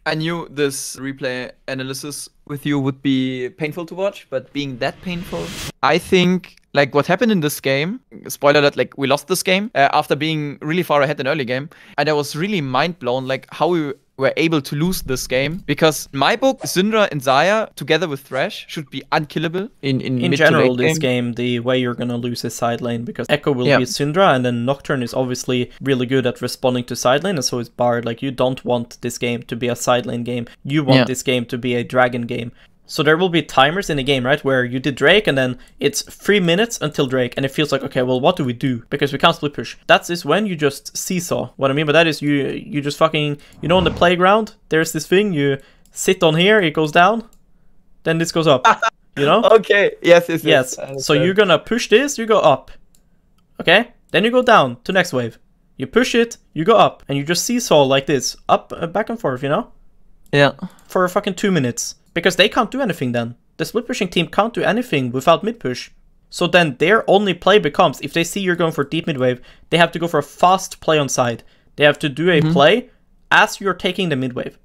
I knew this replay analysis with you would be painful to watch, but being that painful, I think like what happened in this game, spoiler alert, like we lost this game after being really far ahead in early game, and I was really mind blown like how we were able to lose this game, because in my book, Syndra and Xayah together with Thresh should be unkillable in mid general, to late this game, the way you're gonna lose is side lane, because Echo will be Syndra, and then Nocturne is obviously really good at responding to side lane, and so is Bard. Like, you don't want this game to be a side lane game. You want this game to be a dragon game. So there will be timers in the game, right, where you did Drake, and then it's 3 minutes until Drake, and it feels like, okay, well, what do we do? Because we can't split push. That is when you just seesaw. What I mean by that is you just fucking, you know, on the playground, there's this thing, you sit on here, it goes down, then this goes up, you know? Okay, yes. So you're gonna push this, you go up, okay? Then you go down to next wave. You push it, you go up, and you just seesaw like this, up, back and forth, you know? Yeah. For fucking 2 minutes. Because they can't do anything then. The split pushing team can't do anything without mid push. So then their only play becomes, if they see you're going for deep mid wave, they have to go for a fast play on side. They have to do a play as you're taking the mid wave.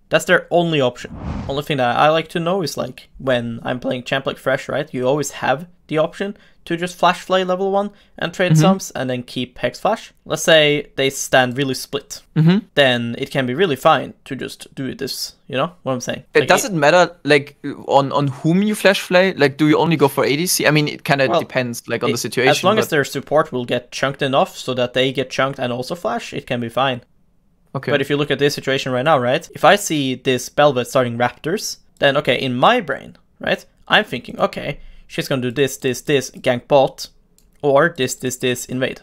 That's their only option. Only thing that I like to know is, like, when I'm playing champ like Thresh, right? You always have the option to just flash flay level 1 and trade sums and then keep hex flash. Let's say they stand really split. Then it can be really fine to just do this, you know what I'm saying? It doesn't matter, like, on whom you flash flay. Like, do you only go for ADC? I mean, it kind of depends, like, on the situation. As long as their support will get chunked enough so that they get chunked and also flash, it can be fine. Okay. But if you look at this situation right now, right? If I see this Belvet starting Raptors, then, okay, in my brain, right? I'm thinking, okay, she's gonna do this, gank bot, or this, invade.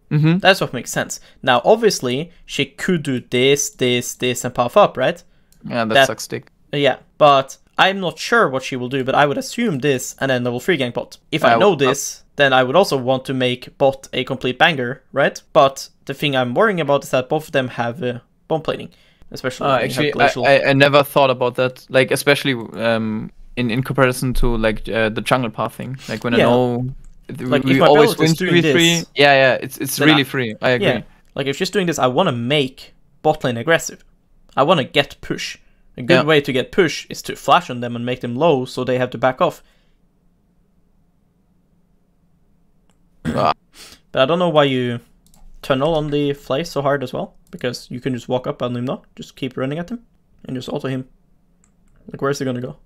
That's what makes sense. Now, obviously, she could do this, and puff up, right? Yeah, that sucks dick. Yeah, but I'm not sure what she will do, but I would assume this, and then level 3 gank bot. If I know this, then I would also want to make bot a complete banger, right? But the thing I'm worrying about is that both of them have bomb plating, especially actually, I never thought about that. Like, especially in comparison to, like, the jungle path thing. Like, when I know like, we always win 3-3. Yeah, it's really free. I agree. Yeah, like, if she's doing this, I want to make bot lane aggressive. I want to get push. A good way to get push is to flash on them and make them low so they have to back off. But I don't know why you tunnel on the flay so hard as well, because you can just walk up on him now, just keep running at him, and just auto him. Like, where's he gonna go?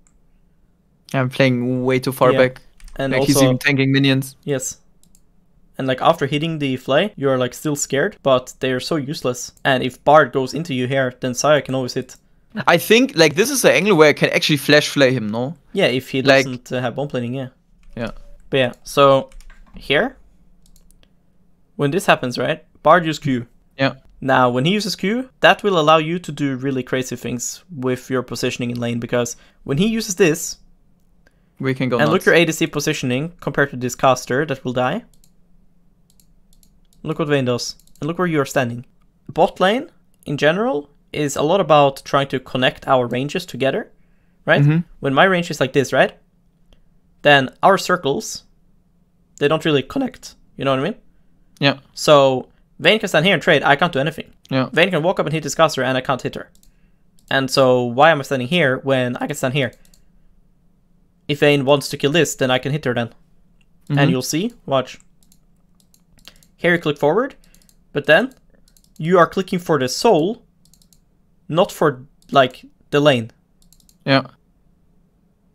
I'm playing way too far back. And like, also, he's even tanking minions. Yes. And, like, after hitting the flay, you're, like, still scared, but they're so useless. And if Bard goes into you here, then Xayah can always hit. I think, like, this is the angle where I can actually flash flay him, no? Yeah, if he doesn't have bomb plating, yeah. Yeah. But yeah, so here, when this happens, right, Bard uses Q. Yeah. Now, when he uses Q, that will allow you to do really crazy things with your positioning in lane, because when he uses this, we can go and nuts. Look your ADC positioning compared to this caster that will die. Look what Vayne does, and look where you are standing. Bot lane, in general, is a lot about trying to connect our ranges together, right? When my range is like this, right, then our circles, they don't really connect, you know what I mean? Yeah. So Vayne can stand here and trade, I can't do anything. Yeah. Vayne can walk up and hit this caster and I can't hit her. And so why am I standing here when I can stand here? If Vayne wants to kill this, then I can hit her then. And you'll see, watch. Here you click forward, but then you are clicking for the soul, not for, like, the lane. Yeah.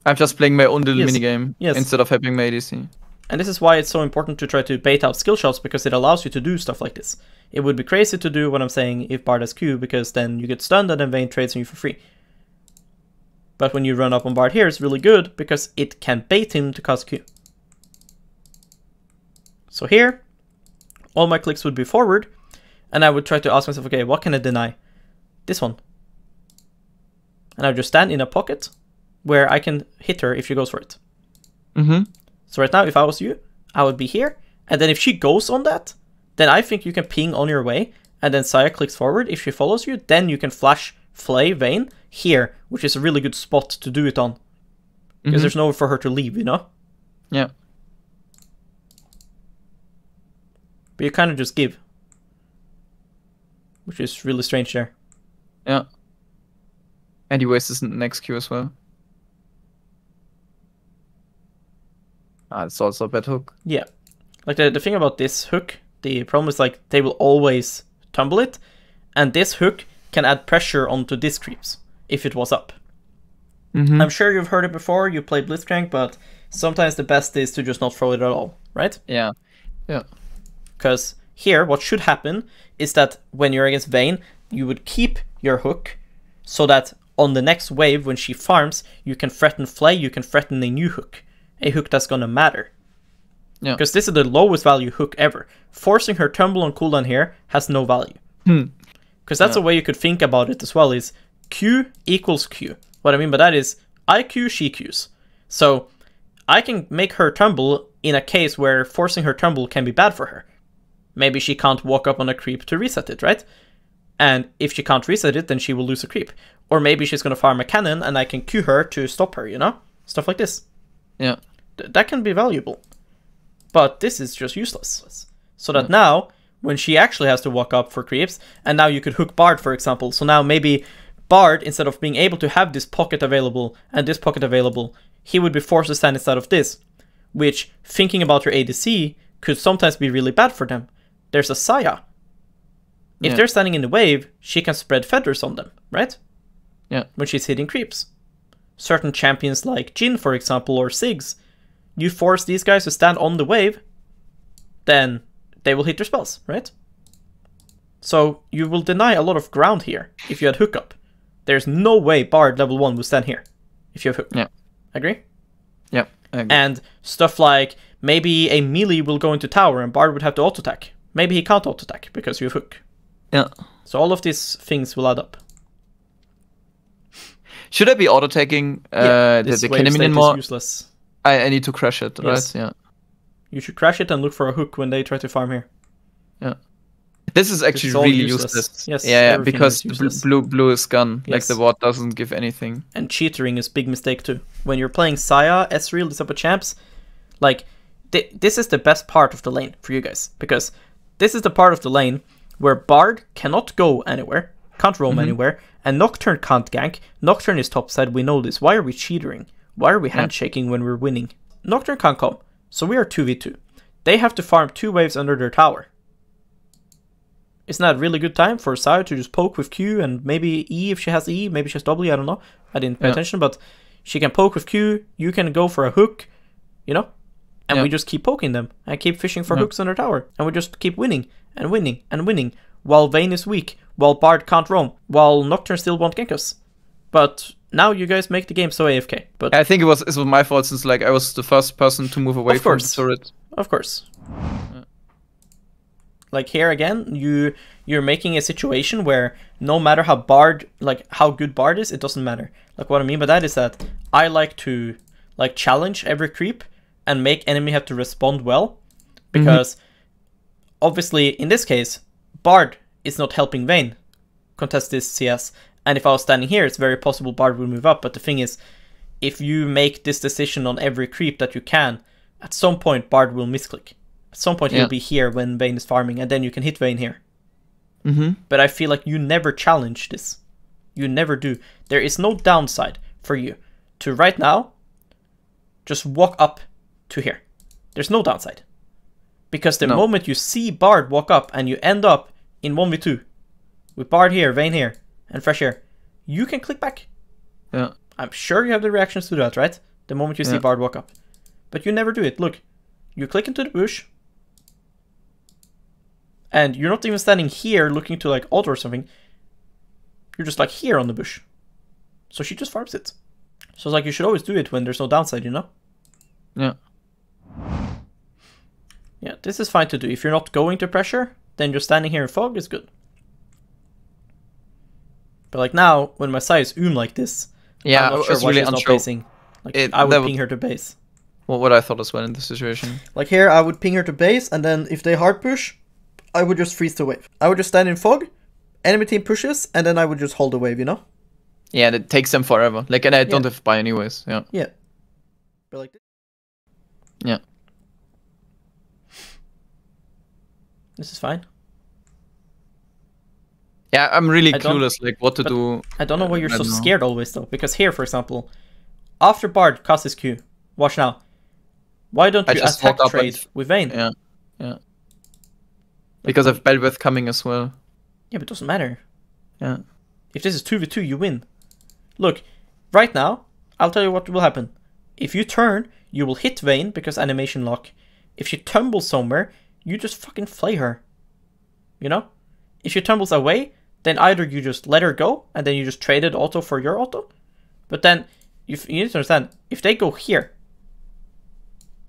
I'm just playing my own little minigame instead of having my ADC. And this is why it's so important to try to bait out skill shots, because it allows you to do stuff like this. It would be crazy to do what I'm saying if Bard has Q, because then you get stunned and then Vayne trades on you for free. But when you run up on Bard here, it's really good, because it can bait him to cast Q. So here, all my clicks would be forward, and I would try to ask myself, okay, what can I deny? This one. And I would just stand in a pocket where I can hit her if she goes for it. So right now, if I was you, I would be here, and then if she goes on that, then I think you can ping on your way, and then Xayah clicks forward. If she follows you, then you can flash flay Vayne here, which is a really good spot to do it on. Because there's nowhere for her to leave, you know? Yeah. But you kind of just give. Which is really strange there. Yeah. And he wastes his next Q as well. It's also a bad hook. Yeah. Like, the thing about this hook, the problem is, like, they will always tumble it, and this hook can add pressure onto this creeps, if it was up. I'm sure you've heard it before, you play Blitzcrank, but sometimes the best is to just not throw it at all, right? Yeah. Yeah. Because here, what should happen is that when you're against Vayne, you would keep your hook, so that on the next wave, when she farms, you can threaten Flay, you can threaten a new hook. A hook that's gonna matter. Yeah. Because this is the lowest value hook ever. Forcing her tumble on cooldown here has no value. Because that's a way you could think about it as well, is Q equals Q. What I mean by that is, I Q, she Qs. So, I can make her tumble in a case where forcing her tumble can be bad for her. Maybe she can't walk up on a creep to reset it, right? And if she can't reset it, then she will lose a creep. Or maybe she's gonna farm a cannon and I can Q her to stop her, you know? Stuff like this. Yeah. That can be valuable. But this is just useless. So that now, when she actually has to walk up for creeps, and now you could hook Bard, for example. So now maybe Bard, instead of being able to have this pocket available and this pocket available, he would be forced to stand inside of this. Which, thinking about your ADC, could sometimes be really bad for them. There's a Saya. If they're standing in the wave, she can spread feathers on them, right? Yeah. When she's hitting creeps. Certain champions like Jhin, for example, or Ziggs, you force these guys to stand on the wave, then they will hit their spells, right? So you will deny a lot of ground here if you had hookup. There's no way Bard level 1 will stand here if you have hook. Yeah. Agree? Yeah. I agree. And stuff like maybe a melee will go into tower and Bard would have to auto attack. Maybe he can't auto attack because you have hook. Yeah. So all of these things will add up. Should I be auto-taking the Keneminian more? Useless. I need to crash it, Yes. right? Yeah. You should crash it and look for a hook when they try to farm here. Yeah. This is actually all really useless. useless. Yes, Yeah, everything because is useless. blue is gone. Like Yes. the ward doesn't give anything. And cheatering is a big mistake too. When you're playing Saya, Ezreal, these type of champs, like, this is the best part of the lane for you guys. Because this is the part of the lane where Bard cannot go anywhere, can't roam anywhere, and Nocturne can't gank. Nocturne is topside, we know this. Why are we cheatering? Why are we handshaking when we're winning? Nocturne can't come, so we are 2v2. They have to farm 2 waves under their tower. Isn't that a really good time for Saya to just poke with Q and maybe E if she has E, maybe she has W, I don't know. I didn't pay attention, but she can poke with Q, you can go for a hook, you know? And we just keep poking them and keep fishing for hooks on their tower. And we just keep winning and winning and winning while Vayne is weak, while Bard can't roam, while Nocturne still won't gank us. But now you guys make the game so AFK. But I think it was my fault since like I was the first person to move away from the turret. Of course. Like here again, you're making a situation where no matter how good Bard is, it doesn't matter. Like what I mean by that is that I like to like challenge every creep and make enemy have to respond well, because obviously in this case Bard is not helping Vayne contest this CS, and if I was standing here, it's very possible Bard will move up. But the thing is, if you make this decision on every creep that you can, at some point Bard will misclick. At some point he'll be here when Vayne is farming, and then you can hit Vayne here. But I feel like you never challenge this. You never do. There is no downside for you to right now just walk up to here. There's no downside. Because the moment you see Bard walk up and you end up in 1v2 with Bard here, Vayne here, and Thresh here, you can click back. Yeah. I'm sure you have the reactions to that, right? The moment you see Bard walk up. But you never do it. Look, you click into the bush, and you're not even standing here looking to like auto or something. You're just like here on the bush. So she just farms it. So it's like you should always do it when there's no downside, you know? Yeah. Yeah, this is fine to do. If you're not going to pressure, then just standing here in fog is good. But like now, when my side is like this, I'm not sure why she's not basing. Like I would ping her to base. Well, what I thought as well in this situation. Like here, I would ping her to base, and then if they hard push, I would just freeze the wave. I would just stand in fog, enemy team pushes, and then I would just hold the wave, you know? Yeah, and it takes them forever. Like, and I don't have buy anyways. Yeah. Yeah. But like this. Yeah. This is fine. Yeah, I'm really I don't- clueless, like, what to but do. I don't know why you're right so now. scared always, though. Because here, for example, after Bard casts his Q, watch now. Why don't I you just attack walk up trade and... with Vayne? Yeah, yeah. Because of Belveth coming as well. Yeah, but it doesn't matter. Yeah. If this is 2v2, you win. Look, right now, I'll tell you what will happen. If you turn, you will hit Vayne because animation lock. If she tumbles somewhere, you just fucking flay her. You know? If she tumbles away, then either you just let her go, and then you just traded auto for your auto. But then, you need to understand, if they go here,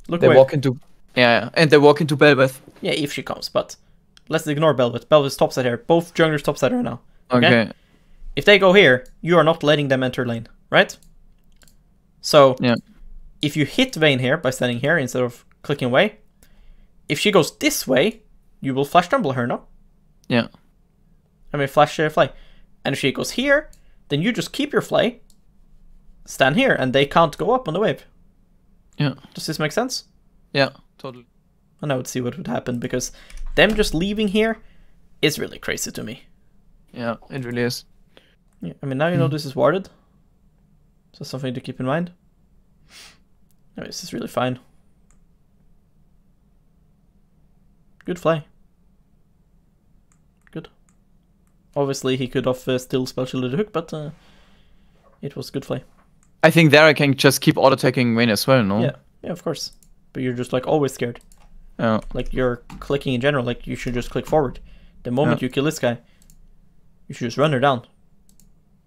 look They away. walk into... Yeah, and they walk into Belveth. Yeah, if she comes, but let's ignore Belveth. Belveth's topside here. Both junglers topside her now. Okay. If they go here, you are not letting them enter lane, right? So, Yeah. if you hit Vayne here by standing here instead of clicking away, if she goes this way, you will flash tumble her, no? Yeah. I mean, flash fly. And if she goes here, then you just keep your fly, stand here, and they can't go up on the wave. Yeah. Does this make sense? Yeah, totally. And I would see what would happen, because them just leaving here is really crazy to me. Yeah, it really is. Yeah, I mean, now you know this is warded. So something to keep in mind. No, this is really fine. Good fly. Good. Obviously, he could have still spell shielded the hook, but it was good fly. I think there I can just keep auto-attacking Vayne as well, no? Yeah, of course. But you're just like always scared. Yeah. Like you're clicking in general, like you should just click forward. The moment you kill this guy, you should just run her down.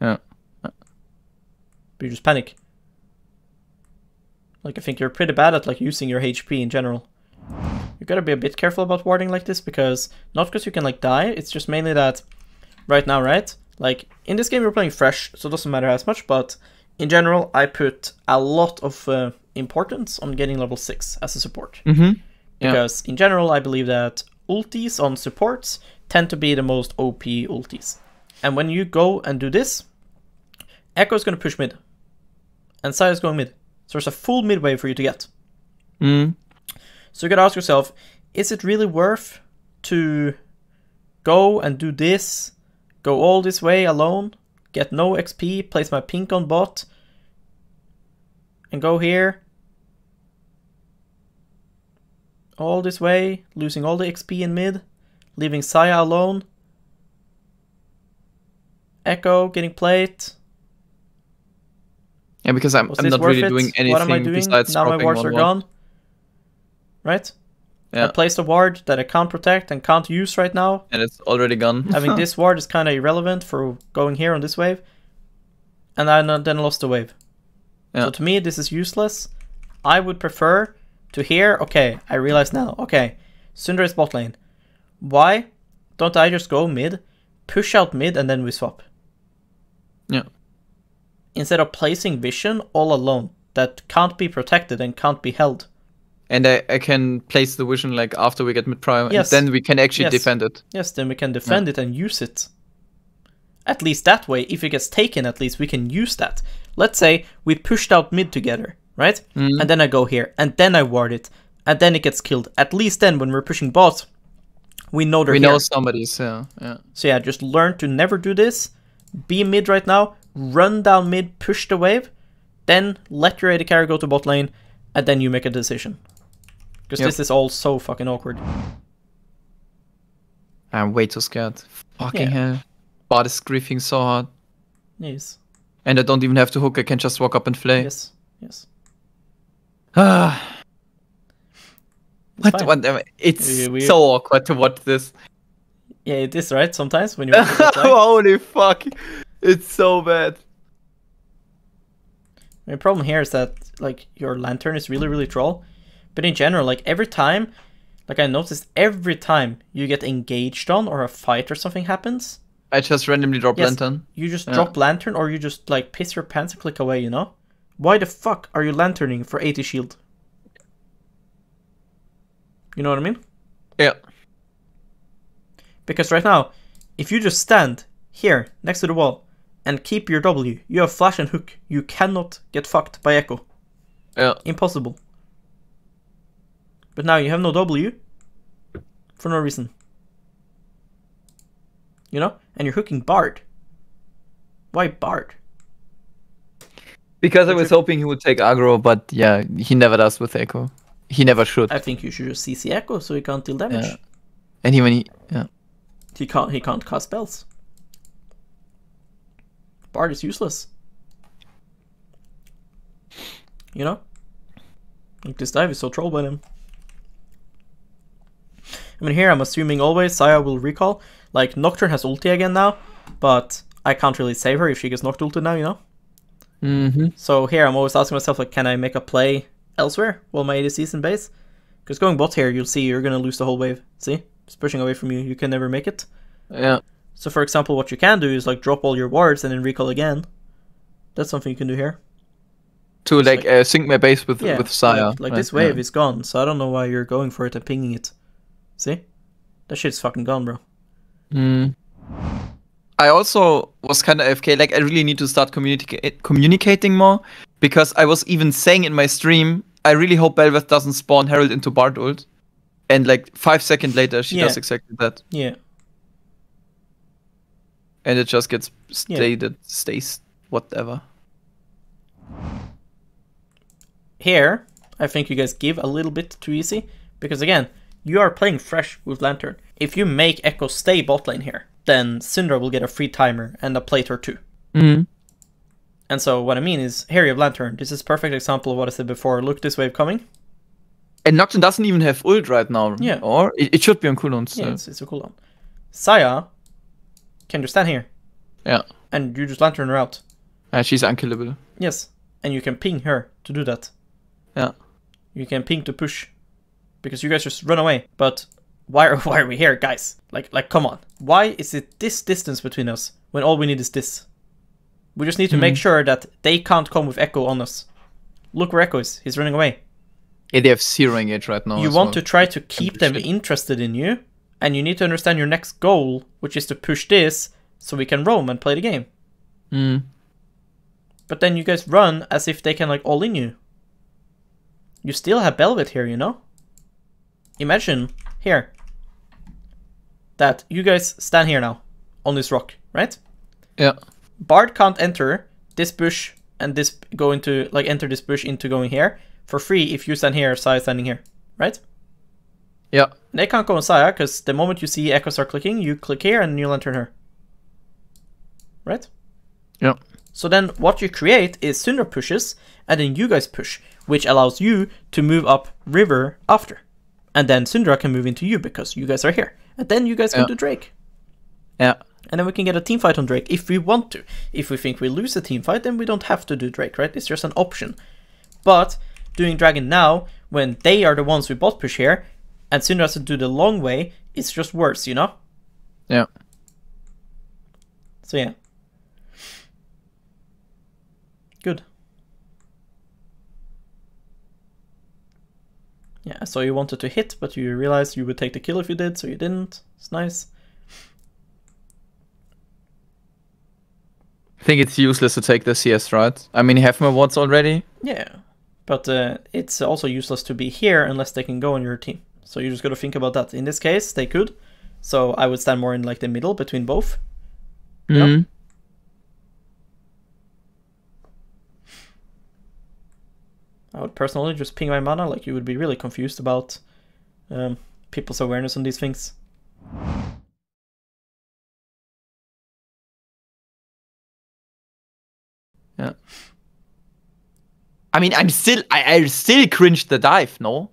Yeah. But you just panic. Like I think you're pretty bad at like using your HP in general. You gotta be a bit careful about warding like this, because not because you can like die, it's just mainly that right now, right? Like in this game you're playing Thresh, so it doesn't matter as much, but in general I put a lot of importance on getting level 6 as a support. Mm-hmm. Yeah. Because in general I believe that ultis on supports tend to be the most OP ultis. And when you go and do this, Echo is going to push mid. And Sai is going mid. So there's a full mid wave for you to get. Mm. So you gotta ask yourself, is it really worth to go and do this, go all this way alone, get no XP, place my pink on bot, and go here, all this way, losing all the XP in mid, leaving Saya alone, Echo getting plate. Yeah, because I'm not really doing anything what am I doing? besides Now my dropping wards are 1-1. gone. Right? Yeah. I placed a ward that I can't protect and can't use right now. And it's already gone. Having this ward is kind of irrelevant for going here on this wave. And I then lost the wave. Yeah. So to me, this is useless. I would prefer to hear, okay, I realize now, okay, Syndra is bot lane. Why don't I just go mid, push out mid, and then we swap? Yeah. Instead of placing vision all alone that can't be protected and can't be held. And I can place the vision like after we get mid prime, Yes. and then we can actually Yes. defend it. Yes, then we can defend it and use it. At least that way, if it gets taken, at least we can use that. Let's say we pushed out mid together, right? Mm. And then I go here, and then I ward it, and then it gets killed. At least then, when we're pushing bot, we know they're We here. know somebody's, yeah. So yeah, just learn to never do this. Be mid right now, run down mid, push the wave, then let your AD carry go to bot lane, and then you make a decision. Because this is all so fucking awkward. I'm way too scared. Fucking Yeah. hell. Bot is griefing so hard. Yes. And I don't even have to hook, I can just walk up and flay. Yes. Yes. Ah. It's fine. What? It's We- so awkward to watch this. Yeah, it is, right? Sometimes when you watch it, right? Holy fuck. It's so bad. The problem here is that like your lantern is really, really troll. But in general, like every time, like I noticed every time you get engaged on or a fight or something happens, I just randomly drop Yes. lantern. you just drop lantern or you just like piss your pants and click away, you know? Why the fuck are you lanterning for 80 shield? You know what I mean? Yeah. Because right now, if you just stand here next to the wall and keep your W, you have flash and hook. You cannot get fucked by Echo. Yeah. Impossible. But now you have no W for no reason. you know? And you're hooking Bard. Why Bard? Because I was hoping he would take aggro, but yeah, he never does with Echo. He never should. I think you should just CC Echo so he can't deal damage. Yeah. And He can't cast spells. Bard is useless. You know? Like this dive is so trolled by him. I mean, here I'm assuming always Saya will recall. Like, Nocturne has ulti again now, but I can't really save her if she gets Noct ulti now, you know? So here I'm always asking myself, like, can I make a play elsewhere while my ADC is in base? Because going bot here, you'll see you're going to lose the whole wave. See? It's pushing away from you. You can never make it. Yeah. So for example, what you can do is like drop all your wards and then recall again. That's something you can do here. To like sync my base with Saya. Like this wave is gone, so I don't know why you're going for it and pinging it. See? That shit's fucking gone, bro. I also was kind of AFK, like I really need to start communicating more, because I was even saying in my stream, I really hope Bel'Veth doesn't spawn Herald into Bard ult. And like 5 seconds later, she does exactly that. Yeah. And it just gets stays, whatever. Here, I think you guys give a little bit too easy, because again, you are playing Thresh with Lantern. If you make Echo stay bot lane here, then Syndra will get a free timer and a plate or two. And so what I mean is, here you have Lantern. This is a perfect example of what I said before. Look, this wave coming. And Nocturne doesn't even have ult right now. Yeah. Or it should be on cooldown. So. Yeah, it's a cooldown. Saya can just stand here. Yeah. And you just Lantern her out. She's unkillable. Yes. And you can ping her to do that. Yeah. You can ping to push. Because you guys just run away. But why are we here, guys? Like, come on. Why is it this distance between us when all we need is this? We just need to make sure that they can't come with Echo on us. Look where Echo is. He's running away. Yeah, they have 0 engage right now. You want to try to keep them interested in you. And you need to understand your next goal, which is to push this so we can roam and play the game. But then you guys run as if they can like all in you. You still have Bel'Veth here, you know? Imagine here that you guys stand here now on this rock, right? Yeah. Bard can't enter this bush and this go into like enter this bush into going here for free if you stand here, Saya standing here, right? Yeah. They can't go on Saya because the moment you see Echo start clicking, you click here and you Lantern her. Right? Yeah. So then what you create is Syndra pushes and then you guys push, which allows you to move up river after. And then Syndra can move into you because you guys are here. And then you guys can do Drake. Yeah. And then we can get a team fight on Drake if we want to. If we think we lose a team fight, then we don't have to do Drake, right? It's just an option. But doing Dragon now, when they are the ones who bot push here, and Syndra has to do the long way, it's just worse, you know? Yeah. So yeah. Good. Yeah, so you wanted to hit, but you realized you would take the kill if you did, so you didn't. It's nice. I think it's useless to take the CS, right? I mean, you have my wards already. Yeah, but it's also useless to be here unless they can go on your team. So you just got to think about that. In this case, they could. So I would stand more in like the middle between both. You know? I would personally just ping my mana, like you would be really confused about people's awareness on these things. Yeah. I mean, I still cringed the dive, no?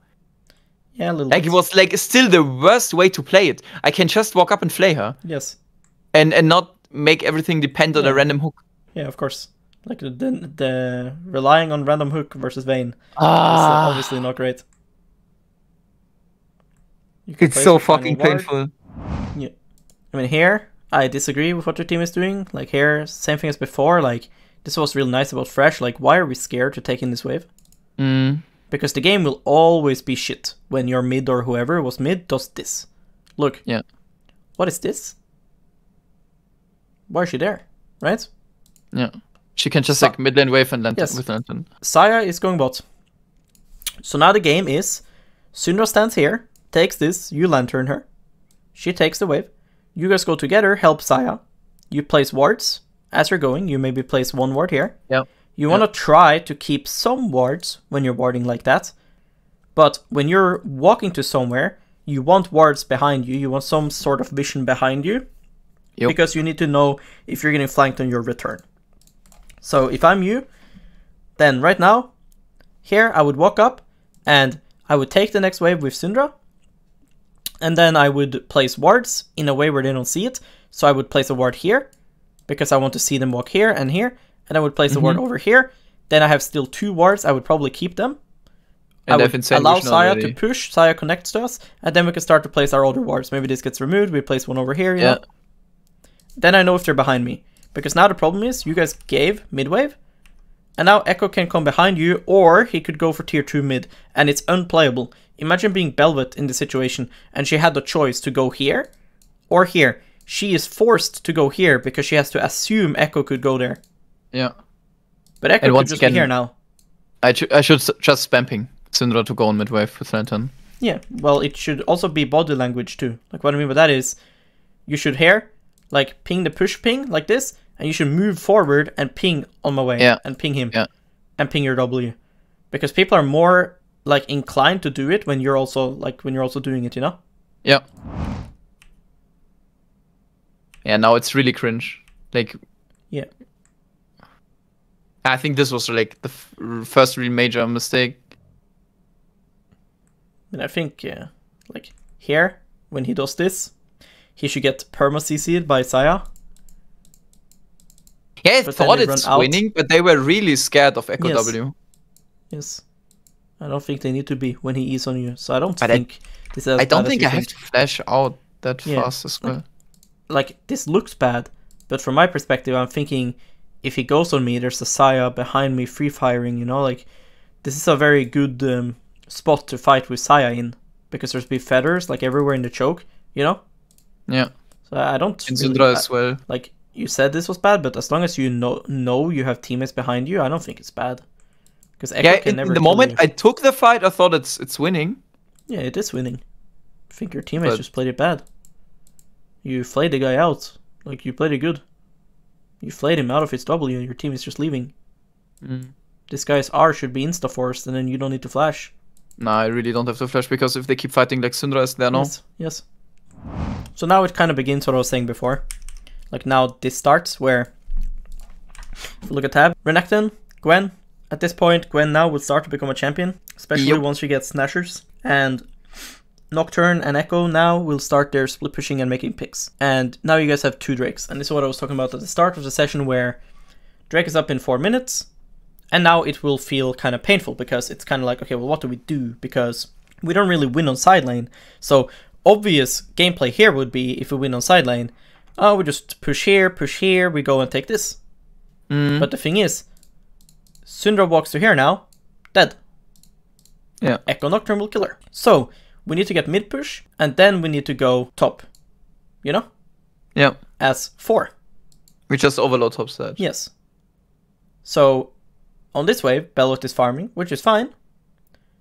Yeah, a little like bit. It was like still the worst way to play it. I can just walk up and flay her. Yes. And not make everything depend on a random hook. Yeah, of course. Like the relying on random hook versus Vayne is obviously not great. It's so fucking painful. Yeah. I mean, here, I disagree with what your team is doing. Like here, same thing as before. Like, this was real nice about Thresh. Like, why are we scared to take in this wave? Because the game will always be shit when your mid or whoever was mid does this. Look. Yeah. What is this? Why is she there? Right? Yeah. She can just like mid lane wave and Lantern with Lantern. Saya is going bot. So now the game is Syndra stands here, takes this, you Lantern her. She takes the wave. you guys go together, help Saya. You place wards as you're going. You maybe place one ward here. Yeah. You want to try to keep some wards when you're warding like that. But when you're walking to somewhere, you want wards behind you. You want some sort of vision behind you. Yep. Because you need to know if you're getting flanked on your return. So if I'm you, then right now, here I would walk up and I would take the next wave with Syndra. And then I would place wards in a way where they don't see it. So I would place a ward here because I want to see them walk here and here. And I would place a ward over here. Then I have still 2 wards. I would probably keep them. And I would allow Saya to push. Saya connects to us. And then we can start to place our older wards. Maybe this gets removed. We place one over here. You know? Then I know if they're behind me. Because now the problem is you guys gave mid-wave. And now Echo can come behind you. Or he could go for tier 2 mid. And it's unplayable. Imagine being Belvet in the situation. And she had the choice to go here or here. She is forced to go here because she has to assume Echo could go there. Yeah. But Echo could just be here now. I should just spam ping Syndra to go on mid-wave with Lantern. Yeah, well, it should also be body language too. Like, what I mean by that is, you should here, like, ping the push ping, like this, and you should move forward and ping on my way. Yeah. And ping him. Yeah. And ping your W. Because people are more, like, inclined to do it when you're also, doing it, you know? Yeah. Yeah, now it's really cringe. Like... Yeah. I think this was like the first real major mistake. And I think, like, here, when he does this, he should get perma-CC'd by Saya. Yeah, I thought it's winning, but they were really scared of Echo W. Yes. I don't think they need to be when he is on you, so I don't think this is I don't think I have to flash out that fast as well. Like, this looks bad, but from my perspective, I'm thinking... If he goes on me, there's a Saya behind me free firing, you know, like, this is a very good spot to fight with Saya in, because there's big feathers, like, everywhere in the choke, you know? Yeah. So I don't... And Syndra as well. Like, you said this was bad, but as long as you know you have teammates behind you, I don't think it's bad. Because Echo can never... in the moment I took the fight, I thought it's winning. Yeah, it is winning. I think your teammates just played it bad. You flayed the guy out. Like, you played it good. You flayed him out of his W and your team is just leaving. This guy's R should be insta-forced and then you don't need to flash. Nah, I really don't have to flash because if they keep fighting like Syndra is there now. Yes. So now it kind of begins what I was saying before. Like now this starts where... If you look at tab, Renekton, Gwen. At this point, Gwen now will start to become a champion. Especially once she gets Snashers. And... Nocturne and Echo now will start their split pushing and making picks. And now you guys have 2 Drakes. And this is what I was talking about at the start of the session where Drake is up in 4 minutes. And now it will feel kind of painful because it's kind of like, okay, well, what do we do? Because we don't really win on side lane. So obvious gameplay here would be if we win on side lane, we just push here, we go and take this. But the thing is, Syndra walks to here now, dead. Yeah. Echo Nocturne will kill her. So... We need to get mid push, and then we need to go top. You know? Yeah. As 4. We just overload top side. Yes. So, on this wave, Belvet is farming, which is fine.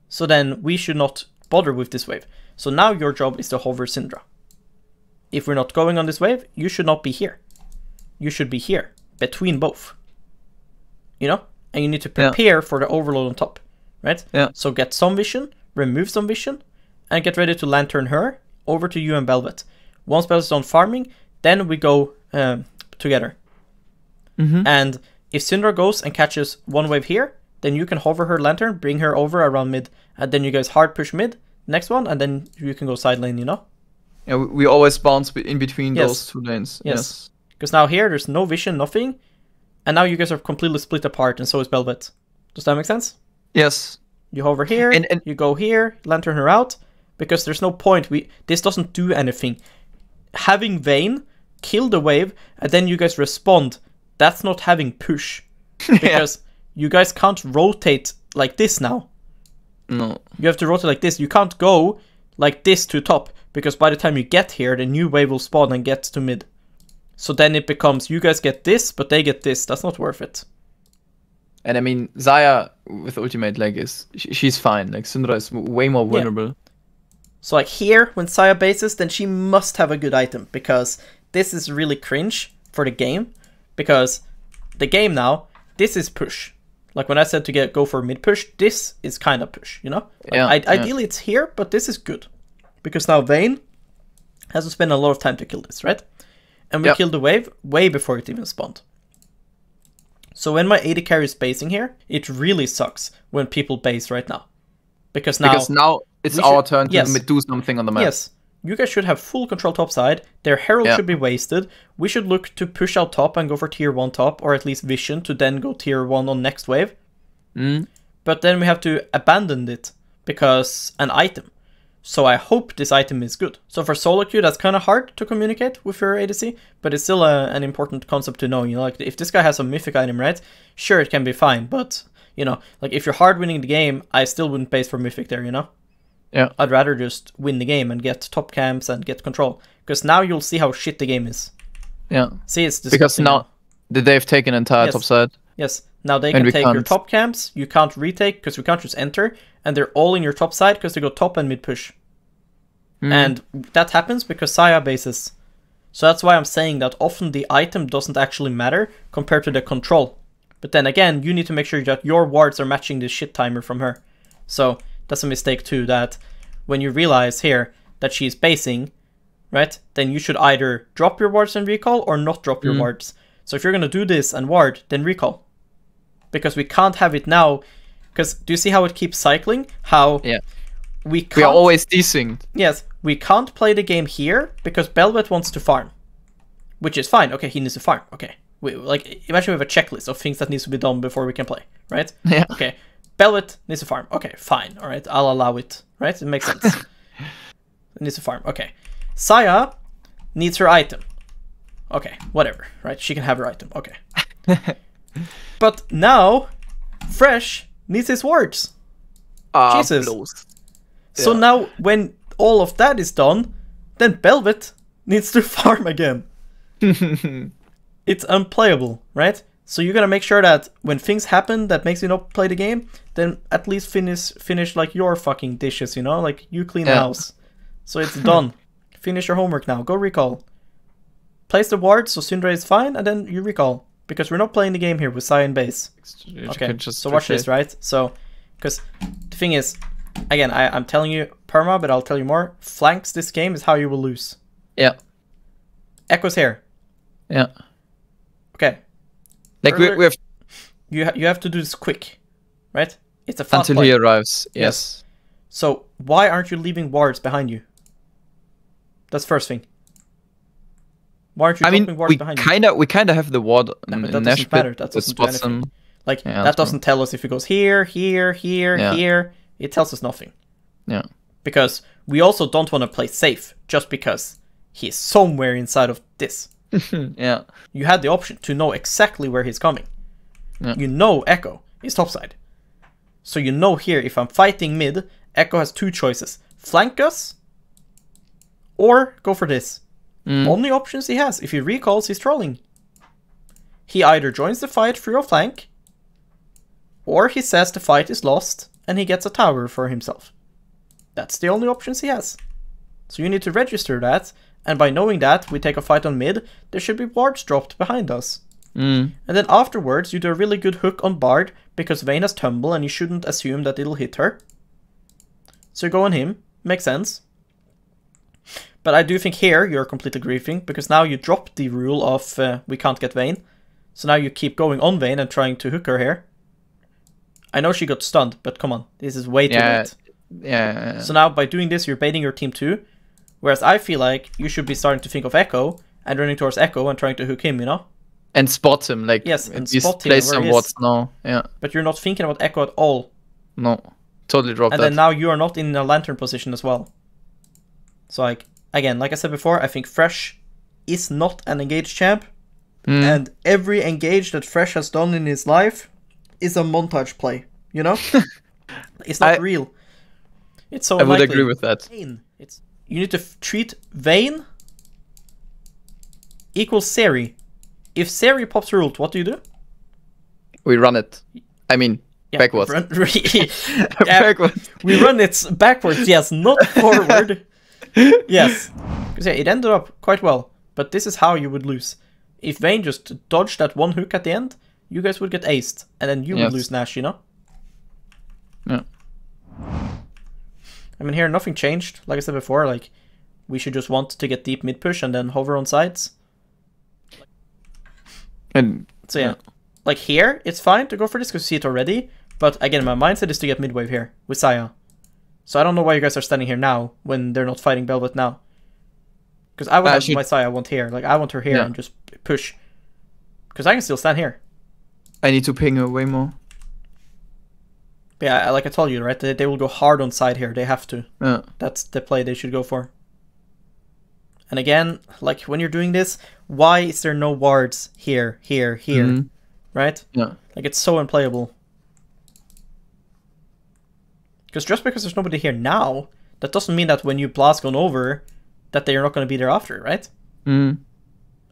So then, we should not bother with this wave. So now your job is to hover Syndra. If we're not going on this wave, you should not be here. You should be here, between both. You know? And you need to prepare for the overload on top. Right? Yeah. So get some vision, remove some vision, and get ready to lantern her over to you and Belvet. Once Belvet's done farming, then we go together. And if Syndra goes and catches one wave here, then you can hover her lantern, bring her over around mid, and then you guys hard push mid, next one, and then you can go side lane, you know? Yeah, we always bounce in between those 2 lanes. Yes. Because now here, there's no vision, nothing, and now you guys are completely split apart, and so is Belvet. Does that make sense? Yes. You hover here, and you go here, lantern her out, because there's no point. This doesn't do anything. Having Vayne, kill the wave, and then you guys respond. That's not having push. Because you guys can't rotate like this now. No. You have to rotate like this. You can't go like this to top. Because by the time you get here, the new wave will spawn and get to mid. So then it becomes, you guys get this, but they get this. That's not worth it. And I mean, Xayah with ultimate, like, she's fine. Like, Syndra is way more vulnerable. So like here, when Saya bases, then she must have a good item, because this is really cringe for the game, because the game now, this is push. Like when I said to go for mid push, this is kind of push, you know? Like ideally it's here, but this is good. Because now Vayne has to spend a lot of time to kill this, right? And we killed the wave way before it even spawned. So when my AD carry is basing here, it really sucks when people base right now. Because now it's our turn to do something on the map. Yes. You guys should have full control top side. Their Herald should be wasted. We should look to push out top and go for tier 1 top, or at least vision to then go tier 1 on next wave. But then we have to abandon it because an item. So I hope this item is good. So for solo queue, that's kind of hard to communicate with your ADC, but it's still an important concept to know. You know, like if this guy has a mythic item, right? Sure, it can be fine, but you know, like if you're hard winning the game, I still wouldn't base for mythic there, you know? Yeah. I'd rather just win the game and get top camps and get control. Because now you'll see how shit the game is. Yeah. See, it's disgusting. Because now they've taken entire top side. Yes. Now they can take your top camps. You can't retake because we can't just enter. And they're all in your top side because they go top and mid push. And that happens because Saya bases. So that's why I'm saying that often the item doesn't actually matter compared to the control. But then again, you need to make sure that your wards are matching the shit timer from her. So that's a mistake too, that when you realize here that she's basing, right, then you should either drop your wards and recall or not drop your wards. So if you're going to do this and ward, then recall. Because we can't have it now. Because do you see how it keeps cycling? How we are always desynced. Yes, we can't play the game here because Belvet wants to farm. Which is fine. Okay, he needs to farm. Okay. Like, imagine we have a checklist of things that needs to be done before we can play, right? Yeah. Okay. Belvet needs to farm. Okay, fine. All right, I'll allow it. Right? It makes sense. It needs to farm. Okay. Saya needs her item. Okay, whatever. Right? She can have her item. Okay. But now, Thresh needs his wards. Jesus. So now, when all of that is done, then Belvet needs to farm again. It's unplayable, right? So you gotta make sure that when things happen that makes you not play the game, then at least finish like your fucking dishes, you know? Like, you clean the house. So it's done. Finish your homework now. Go recall. Place the ward so Syndra is fine, and then you recall. Because we're not playing the game here with Cyan base. Okay, so watch this, right? So, because the thing is, again, I'm telling you perma, but I'll tell you more. Flanks this game is how you will lose. Yeah. Echo's here. Yeah. Okay. Like we have... You have to do this quick, right? It's a fast until play. he arrives. Yes. So why aren't you leaving wards behind you? That's first thing. Why aren't you dropping wards behind you? We kind of have the ward. No, but that doesn't matter. That doesn't do anything. Like that doesn't tell us if it goes here, here, here. It tells us nothing. Yeah. Because we also don't want to play safe just because he's somewhere inside of this. Yeah. You had the option to know exactly where he's coming. Yeah. You know Echo is topside. So you know here, if I'm fighting mid, Echo has two choices. Flank us, or go for this. Only options he has. If he recalls, he's trolling. He either joins the fight through a flank, or he says the fight is lost, and he gets a tower for himself. That's the only options he has. So you need to register that, and by knowing that, we take a fight on mid, there should be wards dropped behind us. And then afterwards, you do a really good hook on Bard, because Vayne has tumble, and you shouldn't assume that it'll hit her. So you go on him. Makes sense. But I do think here, you're completely griefing, because now you drop the rule of we can't get Vayne. So now you keep going on Vayne and trying to hook her here. I know she got stunned, but come on, this is way too late. Yeah. So now by doing this, you're baiting your team too. Whereas I feel like you should be starting to think of Echo and running towards Echo and trying to hook him, you know? And spot him, like, yes, and spot him place some wards now. Yeah. But you're not thinking about Echo at all. No, totally dropped that. And then now you are not in a lantern position as well. So like, again, like I said before, I think Thresh is not an engaged champ. And every engage that Thresh has done in his life is a montage play, you know? It's not real. It's so unlikely. I would agree with that. You need to treat Vayne equals Seri. If Seri pops her ult, what do you do? We run it. I mean, Yeah, Backwards. Backwards. We run it backwards, yes, not forward. Yes. Because yeah, it ended up quite well. But this is how you would lose. If Vayne just dodged that one hook at the end, you guys would get aced. And then you would lose Nash, you know? Yeah. I mean, here, nothing changed. Like I said before, like, we should just want to get deep mid push and then hover on sides. And so yeah. Like here, it's fine to go for this because you see it already. But again, my mindset is to get mid wave here with Saya. So I don't know why you guys are standing here now when they're not fighting Velvet now. Because I would have my Saya, I want here. Like, I want her here and just push. Because I can still stand here. I need to ping her way more. But yeah, like I told you, right? They will go hard on side here. They have to. Yeah. That's the play they should go for. And again, like, when you're doing this, why is there no wards here, here, here? Right? Yeah. Like, it's so unplayable. Because just because there's nobody here now, that doesn't mean that when you blast gone over, that they're not going to be there after, right? And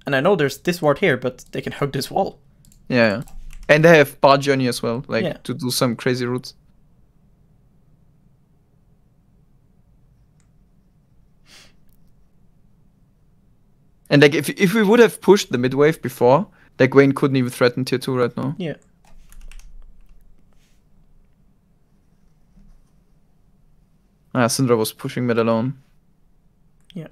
I know there's this ward here, but they can hug this wall. Yeah. And they have bar journey as well, like, to do some crazy routes. And like, if we would have pushed the mid wave before, like, Vayne couldn't even threaten tier 2 right now. Yeah. Syndra was pushing mid alone. Yeah.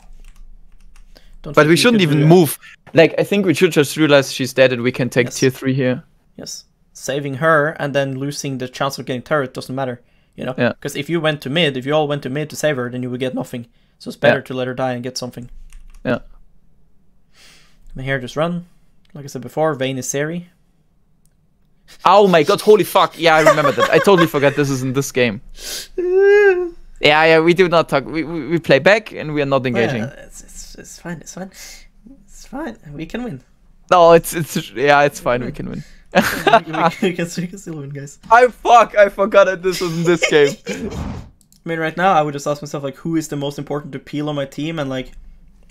But we shouldn't even move. Like, I think we should just realize she's dead and we can take tier 3 here. Yes. Saving her and then losing the chance of getting turret doesn't matter. You know? Yeah. Because if you went to mid, if you all went to mid to save her, then you would get nothing. So it's better to let her die and get something. Yeah. And here, just run. Like I said before, Vayne is Seri. Oh my god, holy fuck. Yeah, I remember that. I totally forgot this is in this game. Yeah, we do not talk. We play back and we are not engaging. Yeah, it's fine, it's fine. It's fine. We can win. No, it's fine, we can win. we can still win, guys. I forgot that this was in this game. I mean, right now, I would just ask myself, like, who is the most important to peel on my team, and, like,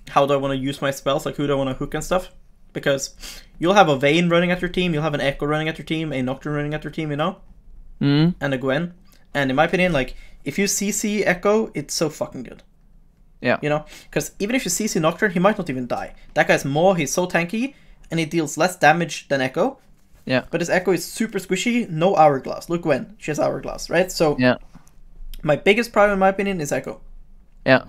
how do I want to use my spells, like, who do I want to hook and stuff? Because you'll have a Vayne running at your team, you'll have an Echo running at your team, a Nocturne running at your team, you know? And a Gwen. And in my opinion, like, if you CC Echo, it's so fucking good. Yeah. You know? Because even if you CC Nocturne, he might not even die. That guy's Maw, he's so tanky, and he deals less damage than Echo. Yeah. But his Echo is super squishy, no Hourglass. Look Gwen, she has Hourglass, right? So, yeah. My biggest problem, in my opinion, is Echo. Yeah.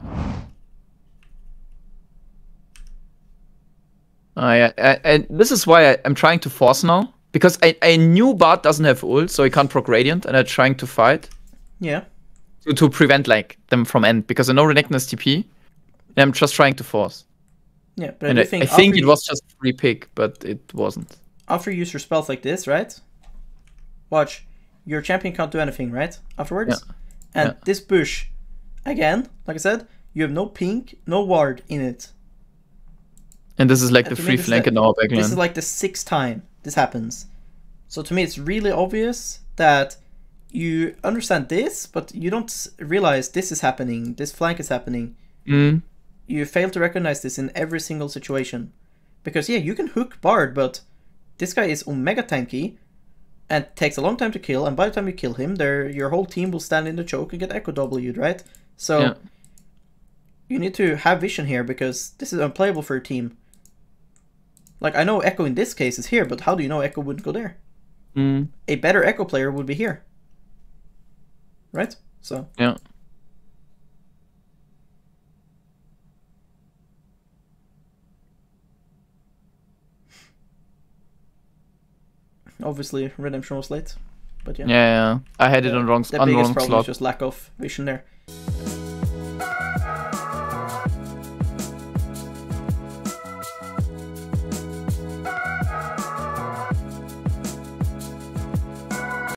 And this is why I'm trying to force now. Because I knew Bart doesn't have ult, so he can't proc Radiant, and I'm trying to fight. Yeah. To prevent, like, them from end. Because I know Renekton is TP, and I'm just trying to force. Yeah, but and I think it was just free pick, but it wasn't. After you use your spells like this, right? Watch. Your champion can't do anything, right? Afterwards? Yeah. And this bush, again, like I said, you have no pink, no ward in it. And this is like the free flank in our backline. This is like the 6th time this happens. So to me, it's really obvious that you understand this, but you don't realize this is happening, this flank is happening. You fail to recognize this in every single situation. Because yeah, you can hook Bard, but this guy is Omega tanky and takes a long time to kill, and by the time you kill him, your whole team will stand in the choke and get Echo W'd, right? So you need to have vision here, because this is unplayable for your team. Like, I know Echo in this case is here, but how do you know Echo wouldn't go there? A better Echo player would be here. Right? So. Yeah. Obviously, Redemption was late, but yeah. Yeah. I had it on wrong slot. The biggest problem slot. is just lack of vision there.